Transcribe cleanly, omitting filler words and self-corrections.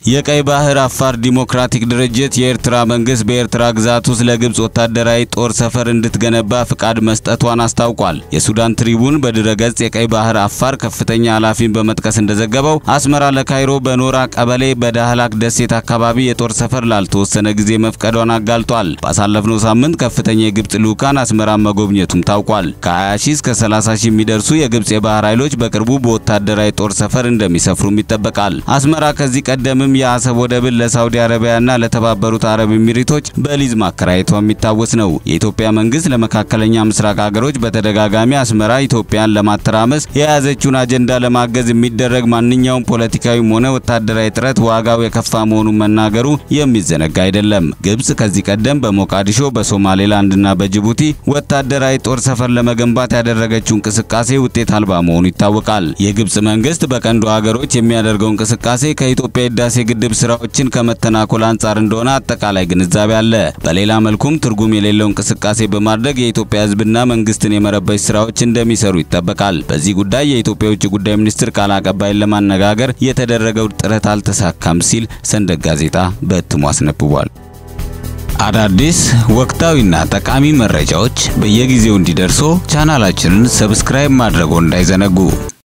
የቀይ ባህር አፋር ዲሞክራቲክ ድርጅት የኤርትራ መንግስት በኤርትራ ግዛት ውስጥ ለግብጽ ወታደራዊ ጦር ሰፈር እንድትገነባ ፍቃድ መስጠቷን አስታውቋል። የሱዳን ትሪቡን በድረገጽ የቀይ ባህር አፋር ከፍተኛ ኃላፊን በመጥቀስ እንደዘገበው አስመራ ለካይሮ በኖራ ቀበሌ በዳህላክ ደሴት አካባቢ የጦር ሰፈር ላልተወሰነ ጊዜ መፍቀዷን አጋልጧል። ባሳለፍነው ሳምንት ከፍተኛ የግብጽ ልኡካን አስመራ መጎብኘቱም ታውቋል። ከ20 ሺህ እስከ 30 ሺህ የሚደርሱ የግብጽ የባህር ኃይሎች በቅርቡ በወታደራዊ ጦር ሰፈር እንደሚሰፍሩም ይጠበቃል። አስመራ ከዚህ ቀደም የአሰብ ወደብን ለሳውዲ አረቢያና ለተባበሩት አረብ ኤሚሬቶች በሊዝ ማከራየቷ የሚታወስ ነው። የኢትዮጵያ መንግስት ለመካከለኛ ምስራቅ ሀገሮች በተደጋጋሚ አስመራ ኢትዮጵያን ለማተራመስ የያዘችውን አጀንዳ ለማገዝ የሚደረግ ማንኛውም ፖለቲካዊም ሆነ ወታደራዊ ጥረት ዋጋው የከፋ መሆኑን መናገሩ የሚዘነጋ አይደለም። ግብጽ ከዚህ ቀደም በሞቃዲሾ በሶማሌላንድና በጅቡቲ ወታደራዊ ጦር ሰፈር ለመገንባት ያደረገችው እንቅስቃሴ ውጤት አልባ መሆኑ ይታወቃል። የግብጽ መንግስት በቀንዱ ሀገሮች የሚያደርገው እንቅስቃሴ ከኢትዮጵያ ህዳሴ ግድብ ስራዎችን ከመተናኮል አንጻር እንደሆነ አጠቃላይ ግንዛቤ አለ። በሌላ መልኩም ትርጉም የሌለው እንቅስቃሴ በማድረግ የኢትዮጵያ ህዝብና መንግስትን የመረበሽ ስራዎች እንደሚሰሩ ይጠበቃል። በዚህ ጉዳይ የኢትዮጵያ ውጭ ጉዳይ ሚኒስትር ቃል አቀባይን ለማነጋገር የተደረገው ጥረት አልተሳካም ሲል ሰንደቅ ጋዜጣ በእትሙ አስነብቧል። አዳዲስ ወቅታዊና ጠቃሚ መረጃዎች በየጊዜው እንዲደርሱ ቻናላችንን ሰብስክራይብ ማድረግዎን እንዳይዘነጉ።